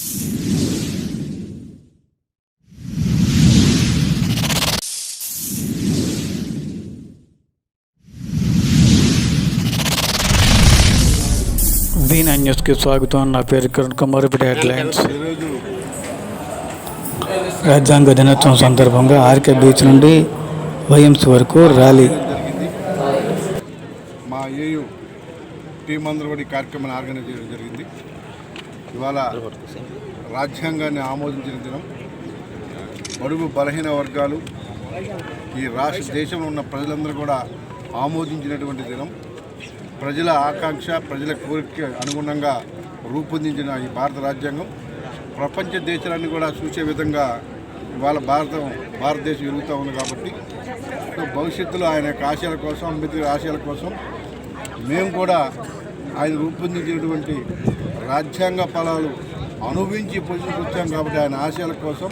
V9 న్యూస్కి స్వాగతం. నా పేరు కిరణ్ కుమార్. ఇప్పుడు హెడ్లైన్స్. రాజ్యాంగ దినోత్సవం సందర్భంగా ఆర్కే బీచ్ నుండి వైఎంసీ వరకు ర్యాలీ. మా ఏయు టీం అందరూ కూడా ఈ కార్యక్రమాన్ని ఆర్గనైజ్ చేయడం జరిగింది. ఇవాళ రాజ్యాంగాన్ని ఆమోదించిన దినం. బడుగు బలహీన వర్గాలు ఈ దేశంలో ఉన్న ప్రజలందరూ కూడా ఆమోదించినటువంటి దినం. ప్రజల ఆకాంక్ష, ప్రజల కోరిక అనుగుణంగా రూపొందించిన ఈ భారత రాజ్యాంగం ప్రపంచ దేశాలన్నీ కూడా చూసే విధంగా ఇవాళ భారతదేశం ఎదుగుతూ ఉంది. కాబట్టి భవిష్యత్తులో ఆయన యొక్క ఆశయాల కోసం, అంబేద్కర్ ఆశయాల కోసం మేము కూడా ఆయన రూపొందించినటువంటి రాజ్యాంగ ఫలాలు అనుభవించి పొజిషన్కి వచ్చాం. కాబట్టి ఆయన ఆశయాల కోసం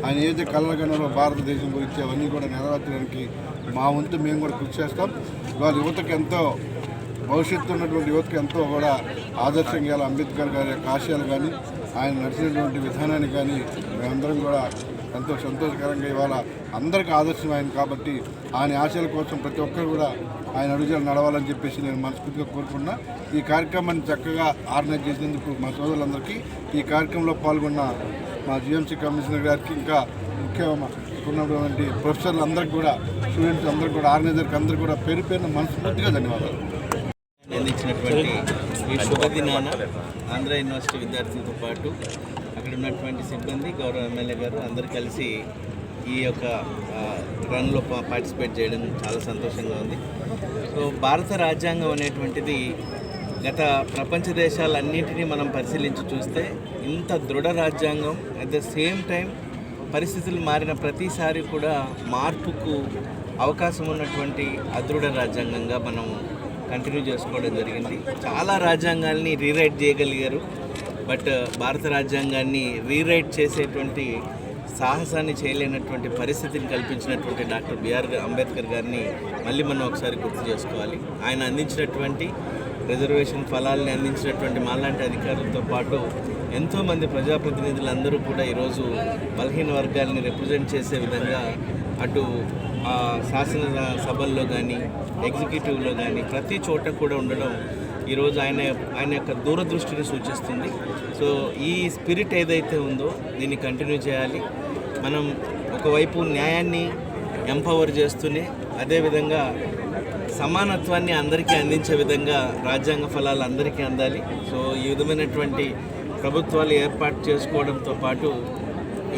ఆయన ఏదైతే కళలగణలో భారతదేశం గురించి అవన్నీ కూడా నెరవేర్చడానికి మా వంతు మేము కూడా కృషి చేస్తాం. ఇవాళ యువతకు ఎంతో భవిష్యత్తు ఉన్నటువంటి యువతకు ఎంతో కూడా ఆదర్శంగా అంబేద్కర్ గారి యొక్క ఆశయాలు కానీ ఆయన నడిచినటువంటి విధానాన్ని కానీ మేమందరం కూడా ఎంతో సంతోషకరంగా ఇవాళ అందరికీ ఆదర్శం ఆయన. కాబట్టి ఆయన ఆశయాల కోసం ప్రతి ఒక్కరు కూడా ఆయన అడుగుజాలు నడవాలని చెప్పేసి నేను మనస్ఫూర్తిగా కోరుకున్నా. ఈ కార్యక్రమాన్ని చక్కగా ఆర్గనైజ్ చేసినందుకు మా సోదరులందరికీ, ఈ కార్యక్రమంలో పాల్గొన్న మా జిఎంసీ కమిషనర్ గారికి, ఇంకా ముఖ్యంగా ఉన్నటువంటి ప్రొఫెసర్లు అందరికీ కూడా, స్టూడెంట్స్ అందరికీ కూడా, ఆర్గనైజర్కి అందరికీ కూడా పేరు పేరున మనస్ఫూర్తిగా ధన్యవాదాలు. అందించినటువంటి ఈ శుభదినాన ఆంధ్ర యూనివర్సిటీ విద్యార్థులతో పాటు అక్కడ ఉన్నటువంటి సిబ్బంది, గౌరవ ఎమ్మెల్యే గారు అందరూ కలిసి ఈ యొక్క రన్లో పార్టిసిపేట్ చేయడం చాలా సంతోషంగా ఉంది. సో భారత రాజ్యాంగం అనేటువంటిది గత ప్రపంచ దేశాలన్నింటినీ మనం పరిశీలించి చూస్తే ఇంత దృఢ రాజ్యాంగం, అట్ ద సేమ్ టైం పరిస్థితులు మారిన ప్రతిసారి కూడా మార్పుకు అవకాశం ఉన్నటువంటి అదృఢ రాజ్యాంగంగా మనం కంటిన్యూ చేసుకోవడం జరిగింది. చాలా రాజ్యాంగాల్ని రీరైట్ చేయగలిగారు. బట్ భారత రాజ్యాంగాన్ని రీరైట్ చేసేటువంటి సాహసాన్ని చేయలేనటువంటి పరిస్థితిని కల్పించినటువంటి డాక్టర్ బిఆర్ అంబేద్కర్ గారిని మళ్ళీ మనం ఒకసారి గుర్తు చేసుకోవాలి. ఆయన అందించినటువంటి రిజర్వేషన్ ఫలాల్ని అందించినటువంటి మాలాంటి అధికారులతో పాటు ఎంతోమంది ప్రజాప్రతినిధులందరూ కూడా ఈరోజు బలహీన వర్గాల్ని రిప్రజెంట్ చేసే విధంగా అటు శాసన సభల్లో కానీ, ఎగ్జిక్యూటివ్లో కానీ ప్రతి చోట కూడా ఉండడం ఈరోజు ఆయన యొక్క దూరదృష్టిని సూచిస్తుంది. సో ఈ స్పిరిట్ ఏదైతే ఉందో దీన్ని కంటిన్యూ చేయాలి. మనం ఒకవైపు న్యాయాన్ని ఎంపవర్ చేస్తూనే అదేవిధంగా సమానత్వాన్ని అందరికీ అందించే విధంగా రాజ్యాంగ ఫలాలు అందరికీ అందాలి. సో ఈ విధమైనటువంటి ప్రభుత్వాలు ఏర్పాటు చేసుకోవడంతో పాటు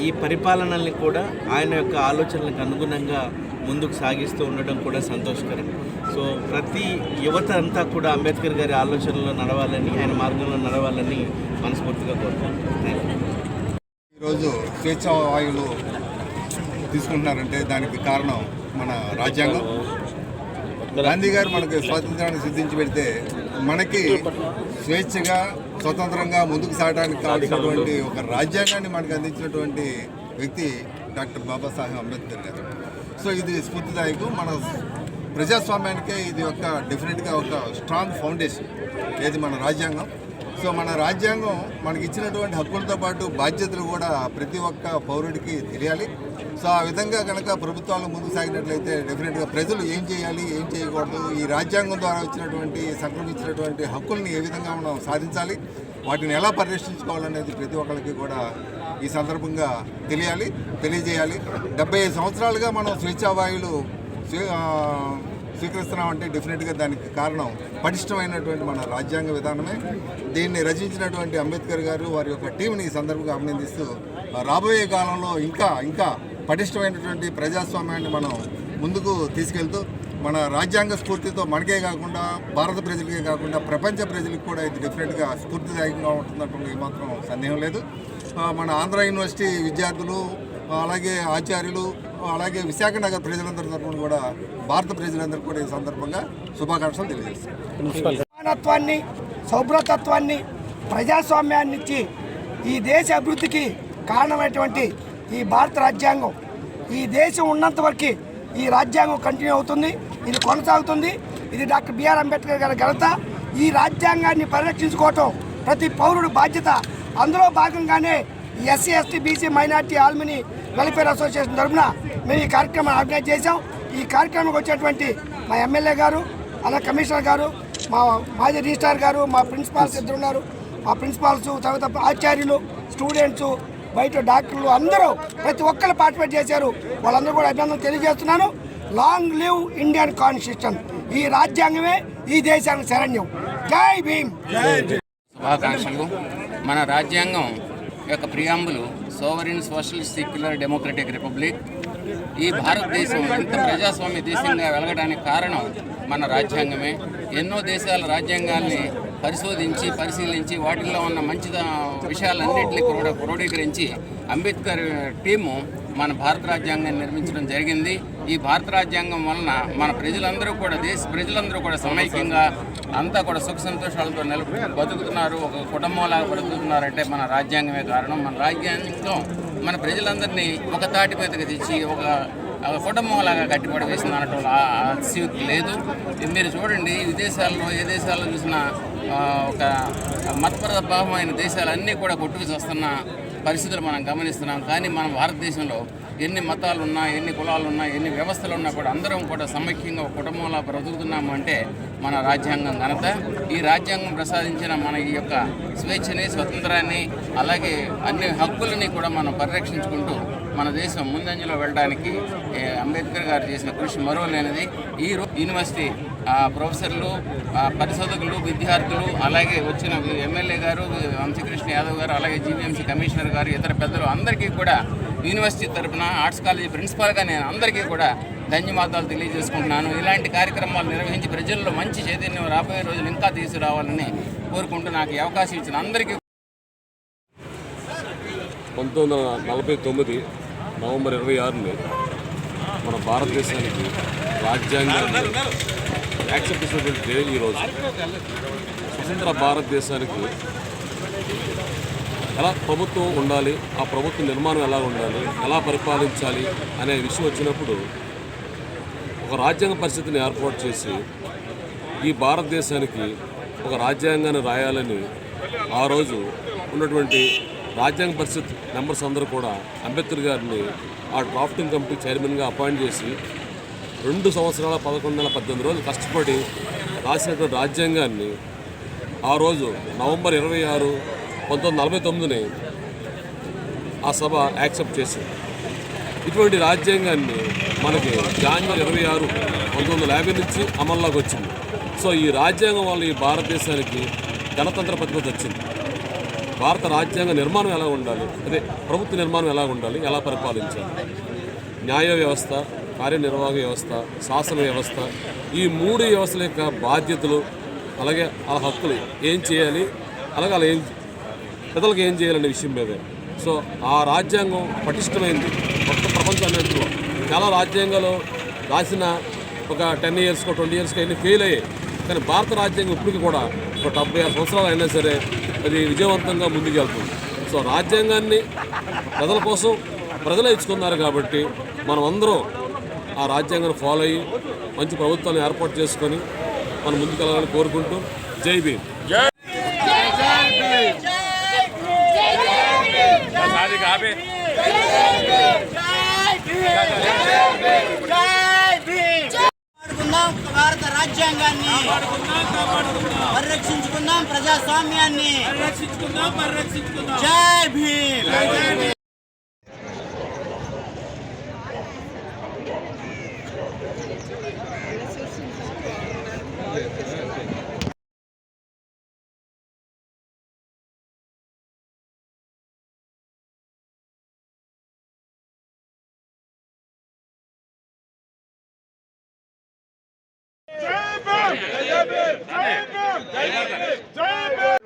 ఈ పరిపాలనల్ని కూడా ఆయన యొక్క ఆలోచనలకు అనుగుణంగా ముందుకు సాగిస్తూ ఉండడం కూడా సంతోషకరం. సో ప్రతి యువత అంతా కూడా అంబేద్కర్ గారి ఆలోచనలో నడవాలని, ఆయన మార్గంలో నడవాలని మనస్ఫూర్తిగా కోరుకుంటున్నాను. ఈరోజు స్వేచ్ఛా వాయువులు తీసుకుంటున్నారంటే దానికి కారణం మన రాజ్యాంగం. గాంధీ గారు మనకు స్వాతంత్రాన్ని సిద్ధించి పెడితే మనకి స్వేచ్ఛగా స్వతంత్రంగా ముందుకు సాగడానికి కావాల్సినటువంటి ఒక రాజ్యాంగాన్ని మనకు అందించినటువంటి వ్యక్తి డాక్టర్ బాబాసాహెబ్ అంబేద్కర్ గారు. సో ఇది స్ఫూర్తిదాయకం. మన ప్రజాస్వామ్యానికే ఇది ఒక డెఫినెట్గా ఒక స్ట్రాంగ్ ఫౌండేషన్ ఏది మన రాజ్యాంగం. సో మన రాజ్యాంగం మనకి ఇచ్చినటువంటి హక్కులతో పాటు బాధ్యతలు కూడా ప్రతి ఒక్క పౌరుడికి తెలియాలి. సో ఆ విధంగా కనుక ప్రభుత్వాలు ముందుకు సాగినట్లయితే డెఫినెట్గా ప్రజలు ఏం చేయాలి, ఏం చేయకూడదు, ఈ రాజ్యాంగం ద్వారా వచ్చినటువంటి సంక్రమించినటువంటి హక్కుల్ని ఏ విధంగా మనం సాధించాలి, వాటిని ఎలా పరిరక్షించుకోవాలనేది ప్రతి ఒక్కరికి కూడా ఈ సందర్భంగా తెలియజేయాలి. 75 సంవత్సరాలుగా మనం స్వేచ్ఛావాయువులు స్వీకరిస్తున్నామంటే డెఫినెట్గా దానికి కారణం పటిష్టమైనటువంటి మన రాజ్యాంగ విధానమే. దీన్ని రచించినటువంటి అంబేద్కర్ గారు వారి యొక్క టీంని ఈ సందర్భంగా అభినందిస్తూ రాబోయే కాలంలో ఇంకా పటిష్టమైనటువంటి ప్రజాస్వామ్యాన్ని మనం ముందుకు తీసుకెళ్తూ మన రాజ్యాంగ స్ఫూర్తితో మనకే కాకుండా భారత ప్రజలకే కాకుండా ప్రపంచ ప్రజలకు కూడా ఇది డెఫినెట్గా స్ఫూర్తిదాయకంగా ఉంటున్నటువంటి మాత్రం సందేహం లేదు. మన ఆంధ్ర యూనివర్సిటీ విద్యార్థులు, అలాగే ఆచార్యులు, అలాగే విశాఖ నగర్ ప్రజలందరి తరఫున కూడా భారత ప్రజలందరూ కూడా ఈ సందర్భంగా శుభాకాంక్షలు తెలియజేస్తారు. సమానత్వాన్ని, సౌభ్రతత్వాన్ని, ప్రజాస్వామ్యాన్ని ఇచ్చి ఈ దేశ అభివృద్ధికి కారణమైనటువంటి ఈ భారత రాజ్యాంగం, ఈ దేశం ఉన్నంత వరకు ఈ రాజ్యాంగం కంటిన్యూ అవుతుంది, ఇది కొనసాగుతుంది. ఇది డాక్టర్ బిఆర్ అంబేద్కర్ గారి ఘనత. ఈ రాజ్యాంగాన్ని పరిరక్షించుకోవటం ప్రతి పౌరుడు బాధ్యత. అందులో భాగంగానే SC ST BC minority alumni welfare association తరఫున మేము ఈ కార్యక్రమాన్ని ఆర్గనైజ్ చేశాం. ఈ కార్యక్రమానికి వచ్చేటువంటి మా ఎమ్మెల్యే గారు, అలా కమిషనర్ గారు, మా మాజీ రిజిస్ట్రార్ గారు, మా ప్రిన్సిపాల్స్ ఇద్దరు ఉన్నారు, మా ప్రిన్సిపాల్స్, తర్వాత ఆచార్యులు, స్టూడెంట్స్, బయట డాక్టర్లు అందరూ ప్రతి ఒక్కరు పార్టిసిపేట్ చేశారు. వాళ్ళందరూ కూడా అభినందనలు తెలియజేస్తున్నాను. Long live Indian constitution. ఈ రాజ్యాంగమే ఈ దేశానికి శరణ్యం. జై భీమ్. శుభాకాంక్షలు. మన రాజ్యాంగం యొక్క preamble sovereign socialist secular democratic republic. ఈ భారతదేశం ఇంత ప్రజాస్వామ్య దేశంగా వెలగడానికి కారణం మన రాజ్యాంగమే. ఎన్నో దేశాల రాజ్యాంగాల్ని పరిశీలించి వాటిల్లో ఉన్న మంచి విషయాలన్నింటినీ కూడా క్రోడీకరించి అంబేద్కర్ టీము మన భారత రాజ్యాంగాన్ని నిర్మించడం జరిగింది. ఈ భారత రాజ్యాంగం వలన మన ప్రజలందరూ కూడా దేశ ప్రజలందరూ కూడా సమైక్యంగా అంతా కూడా సుఖ సంతోషాలతో బతుకుతున్నారు, ఒక కుటుంబంలాగా బ్రతుకుతున్నారంటే మన రాజ్యాంగమే కారణం. మన రాజ్యాంగం మన ప్రజలందరినీ ఒక తాటి మీదకి తెచ్చి ఒక కుటుంబంలాగా కట్టిపడి వేసింది అనటం అతిశయోక్తి లేదు. మీరు చూడండి, విదేశాల్లో ఏ దేశాల్లో చూసినా ఒక మతపరభావమైన దేశాలన్నీ కూడా కొట్టుకు వస్తున్న పరిస్థితులు మనం గమనిస్తున్నాం. కానీ మన భారతదేశంలో ఎన్ని మతాలు ఉన్నా, ఎన్ని కులాలు ఉన్నా, ఎన్ని వ్యవస్థలు ఉన్నా కూడా అందరం కూడా సమైక్యంగా ఒక కుటుంబంలా బ్రతుకుతున్నాము అంటే మన రాజ్యాంగం ఘనత. ఈ రాజ్యాంగం ప్రసాదించిన మన ఈ యొక్క స్వేచ్ఛని, స్వతంత్రాన్ని, అలాగే అన్ని హక్కులని కూడా మనం పరిరక్షించుకుంటూ మన దేశం ముందంజలో వెళ్ళడానికి అంబేద్కర్ గారు చేసిన కృషి మరువలేనిది. ఈ యూనివర్సిటీ ప్రొఫెసర్లు, పరిశోధకులు, విద్యార్థులు, అలాగే వచ్చిన ఎమ్మెల్యే గారు వంశీకృష్ణ యాదవ్ గారు, అలాగే జీవీఎంసీ కమిషనర్ గారు, ఇతర పెద్దలు అందరికీ కూడా యూనివర్సిటీ తరఫున ఆర్ట్స్ కాలేజీ ప్రిన్సిపాల్గా నేను అందరికీ కూడా ధన్యవాదాలు తెలియజేసుకుంటున్నాను. ఇలాంటి కార్యక్రమాలు నిర్వహించి ప్రజల్లో మంచి చైతన్యం రాబోయే రోజులు ఇంకా తీసుకురావాలని కోరుకుంటూ నాకు ఈ అవకాశం ఇచ్చిన అందరికీ. 1949 నవంబర్ 26ని మన భారతదేశానికి రాజ్యాంగాన్ని యాక్సెప్ట్ చేసినటువంటి డే ఈరోజు. స్వతంత్ర భారతదేశానికి ఎలా ప్రభుత్వం ఉండాలి, ఆ ప్రభుత్వ నిర్మాణం ఎలా ఉండాలి, ఎలా పరిపాలించాలి అనే విషయం వచ్చినప్పుడు ఒక రాజ్యాంగ పరిస్థితిని ఏర్పాటు చేసి ఈ భారతదేశానికి ఒక రాజ్యాంగాన్ని రాయాలని ఆ రోజు ఉన్నటువంటి రాజ్యాంగ పరిషత్ మెంబర్స్ అందరూ కూడా అంబేద్కర్ గారిని ఆ డ్రాఫ్టింగ్ కమిటీ చైర్మన్గా అపాయింట్ చేసి 2 సంవత్సరాల 11 నెలల 18 రోజులు కష్టపడి రాసినటువంటి రాజ్యాంగాన్ని ఆ రోజు నవంబర్ 26, 1949ని ఆ సభ యాక్సెప్ట్ చేసింది. ఇటువంటి రాజ్యాంగాన్ని మనకి జనవరి 26, 1950 నుంచి అమల్లోకి వచ్చింది. సో ఈ రాజ్యాంగం వల్ల ఈ భారతదేశానికి గణతంత్ర ప్రతిపత్తి వచ్చింది. భారత రాజ్యాంగ నిర్మాణం ఎలా ఉండాలి, అదే ప్రభుత్వ నిర్మాణం ఎలా ఉండాలి, ఎలా పరిపాలించాలి, న్యాయ వ్యవస్థ, కార్యనిర్వాహక వ్యవస్థ, శాసన వ్యవస్థ, ఈ 3 వ్యవస్థల యొక్క బాధ్యతలు, అలాగే ఆ హక్కులు ఏం చేయాలి, అలాగే అలా ప్రజలకు ఏం చేయాలనే విషయం మీదే. సో ఆ రాజ్యాంగం పటిష్టమైంది. మొత్తం ప్రపంచాన్నింటిలో చాలా రాజ్యాంగాలు రాసిన ఒక 10 ఇయర్స్కో 20 ఇయర్స్కో అన్నీ ఫెయిల్ అయ్యాయి. కానీ భారత రాజ్యాంగం ఇప్పటికీ కూడా ఒక 76 సంవత్సరాలు అయినా సరే అది విజయవంతంగా ముందుకెళ్తుంది. సో రాజ్యాంగాన్ని ప్రజల కోసం ప్రజలే ఇచ్చుకున్నారు కాబట్టి మనం అందరం ఆ రాజ్యాంగాన్ని ఫాలో అయ్యి మంచి ప్రభుత్వాన్ని ఏర్పాటు చేసుకొని మనం ముందుకెళ్ళాలని కోరుకుంటూ జై భీమ్. భారత రాజ్యాంగాన్ని పరిరక్షించుకుందాం, ప్రజాస్వామ్యాన్ని జై Bhim. Jai Bhim! Jai Bhim! Jai Bhim! Jai Bhim!